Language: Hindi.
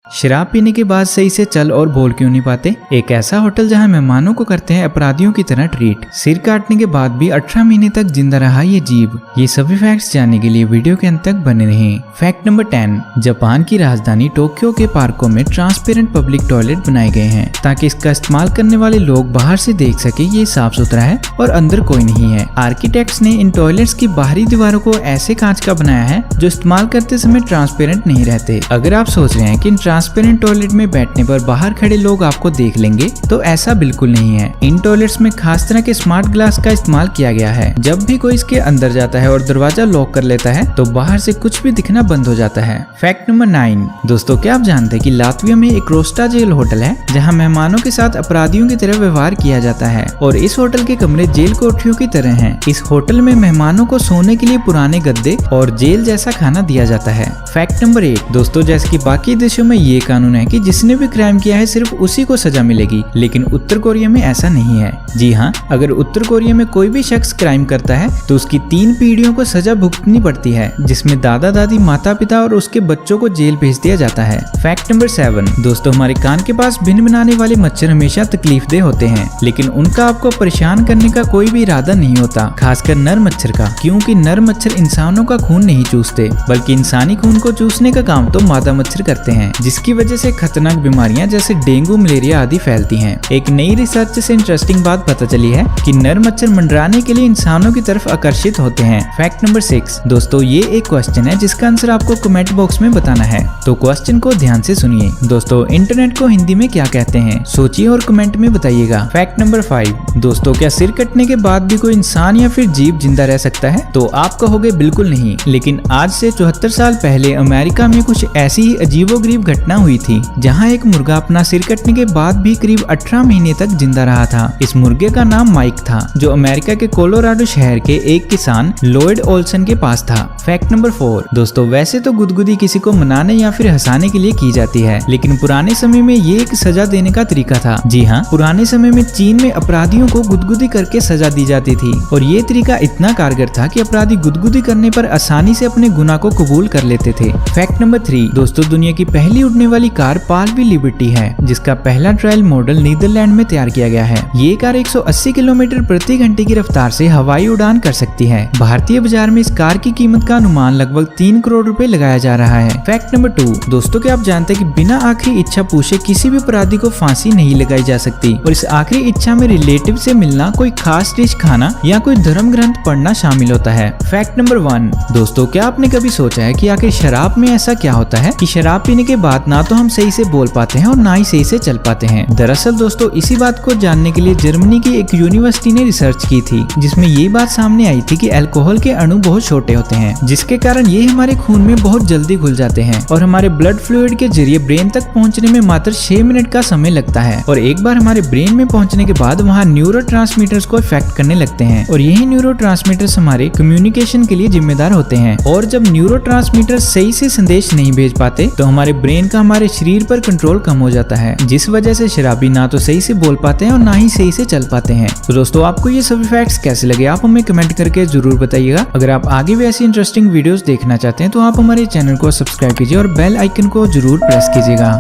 शराब पीने के बाद सही से चल और बोल क्यों नहीं पाते। एक ऐसा होटल जहां मेहमानों को करते हैं अपराधियों की तरह ट्रीट। सिर काटने के बाद भी 18 महीने तक जिंदा रहा ये जीव। ये सभी फैक्ट्स जानने के लिए वीडियो के अंत तक बने रहें। फैक्ट नंबर 10, जापान की राजधानी टोक्यो के पार्कों में ट्रांसपेरेंट पब्लिक टॉयलेट बनाए गए हैं ताकि इसका इस्तेमाल करने वाले लोग बाहर से देख सके ये साफ सुथरा है और अंदर कोई नहीं है। आर्किटेक्ट्स ने इन टॉयलेट्स की बाहरी दीवारों को ऐसे कांच का बनाया है जो इस्तेमाल करते समय ट्रांसपेरेंट नहीं रहते। अगर आप सोच रहे हैं कि ट्रांसपेरेंट टॉयलेट में बैठने पर बाहर खड़े लोग आपको देख लेंगे, तो ऐसा बिल्कुल नहीं है। इन टॉयलेट्स में खास तरह के स्मार्ट ग्लास का इस्तेमाल किया गया है। जब भी कोई इसके अंदर जाता है और दरवाजा लॉक कर लेता है तो बाहर से कुछ भी दिखना बंद हो जाता है। फैक्ट नंबर 9, दोस्तों क्या आप जानते हैं कि लातविया में एक रोस्टा जेल होटल है जहाँ मेहमानों के साथ अपराधियों की तरह व्यवहार किया जाता है और इस होटल के कमरे जेल कोठरियों की तरह हैं। इस होटल में मेहमानों को सोने के लिए पुराने गद्दे और जेल जैसा खाना दिया जाता है। फैक्ट नंबर 8, दोस्तों जैसे कि बाकी देशों में ये कानून है कि जिसने भी क्राइम किया है सिर्फ उसी को सजा मिलेगी, लेकिन उत्तर कोरिया में ऐसा नहीं है। जी हाँ, अगर उत्तर कोरिया में कोई भी शख्स क्राइम करता है तो उसकी 3 पीढ़ियों को सजा भुगतनी पड़ती है, जिसमें दादा दादी, माता पिता और उसके बच्चों को जेल भेज दिया जाता है। फैक्ट नंबर 7, दोस्तों हमारे कान के पास भिन भिनाने वाले मच्छर हमेशा तकलीफदेह होते हैं, लेकिन उनका आपको परेशान करने का कोई भी इरादा नहीं होता, खासकर नर मच्छर का, क्योंकि नर मच्छर इंसानों का खून नहीं चूसते बल्कि इंसानी खून को चूसने का काम तो मादा मच्छर करते हैं, जिसकी वजह से खतरनाक बीमारियां जैसे डेंगू, मलेरिया आदि फैलती हैं। एक नई रिसर्च से इंटरेस्टिंग बात पता चली है कि नर मच्छर मंडराने के लिए इंसानों की तरफ आकर्षित होते हैं। फैक्ट नंबर 6, दोस्तों ये एक क्वेश्चन है जिसका आंसर आपको कमेंट बॉक्स में बताना है, तो क्वेश्चन को ध्यान से सुनिए। दोस्तों इंटरनेट को हिंदी में क्या कहते हैं, सोचिए और कमेंट में बताइएगा। फैक्ट नंबर 5, दोस्तों क्या सिर कटने के बाद भी कोई इंसान या फिर जीव जिंदा रह सकता है? तो आप कहोगे बिल्कुल नहीं, लेकिन आज से 74 साल पहले अमेरिका में कुछ ऐसी ही अजीबोगरीब घटना हुई थी जहां एक मुर्गा अपना सिर कटने के बाद भी करीब 18 महीने तक जिंदा रहा था। इस मुर्गे का नाम माइक था, जो अमेरिका के कोलोराडो शहर के एक किसान लॉयड ओल्सन के पास था। फैक्ट नंबर 4, दोस्तों वैसे तो गुदगुदी किसी को मनाने या फिर हंसाने के लिए की जाती है, लेकिन पुराने समय में ये एक सजा देने का तरीका था। जी हाँ, पुराने समय में चीन में अपराधियों को गुदगुदी करके सजा दी जाती थी और ये तरीका इतना कारगर था कि अपराधी गुदगुदी करने पर आसानी से अपने गुनाह को कबूल कर लेते थे। फैक्ट नंबर 3, दोस्तों दुनिया की पहली उड़ने वाली कार पालवी लिबर्टी है, जिसका पहला ट्रायल मॉडल नीदरलैंड में तैयार किया गया है। ये कार 180 किलोमीटर प्रति घंटे की रफ्तार से हवाई उड़ान कर सकती है। भारतीय बाजार में इस कार की कीमत का अनुमान लगभग 3 करोड़ रुपए लगाया जा रहा है। फैक्ट नंबर 2, दोस्तों क्या आप जानते हैं कि बिना आखिरी इच्छा पूछे किसी भी अपराधी को फांसी नहीं लगाई जा सकती और इस आखिरी इच्छा में रिलेटिव से मिलना, कोई खास डिश खाना या कोई धर्म ग्रंथ पढ़ना शामिल होता है। फैक्ट नंबर 1, दोस्तों क्या आपने कभी सोचा है कि आखिर शराब में ऐसा क्या होता है कि शराब पीने के बाद ना तो हम सही से बोल पाते हैं और ना ही सही से चल पाते हैं। दरअसल दोस्तों इसी बात को जानने के लिए जर्मनी की एक यूनिवर्सिटी ने रिसर्च की थी, जिसमें ये बात सामने आई थी कि अल्कोहल के अणु बहुत छोटे होते हैं, जिसके कारण ये हमारे खून में बहुत जल्दी घुल जाते हैं और हमारे ब्लड फ्लूइड के जरिए ब्रेन तक पहुंचने में मात्र 6 मिनट का समय लगता है और एक बार हमारे ब्रेन में पहुंचने के बाद वहाँ न्यूरोट्रांसमीटर्स को इफेक्ट करने लगते हैं और यही न्यूरोट्रांसमीटर्स हमारे कम्युनिकेशन के लिए जिम्मेदार होते हैं। और जब न्यूरोट्रांसमीटर सही से संदेश नहीं भेज पाते तो हमारे ब्रेन का हमारे शरीर पर कंट्रोल कम हो जाता है, जिस वजह से शराबी ना तो सही से बोल पाते हैं और ना ही सही से चल पाते हैं। तो दोस्तों आपको ये सभी फैक्ट्स कैसे लगे आप हमें कमेंट करके जरूर बताइएगा। अगर आप आगे भी ऐसी इंटरेस्टिंग वीडियोस देखना चाहते हैं तो आप हमारे चैनल को सब्सक्राइब कीजिए और बेल आइकन को जरूर प्रेस कीजिएगा।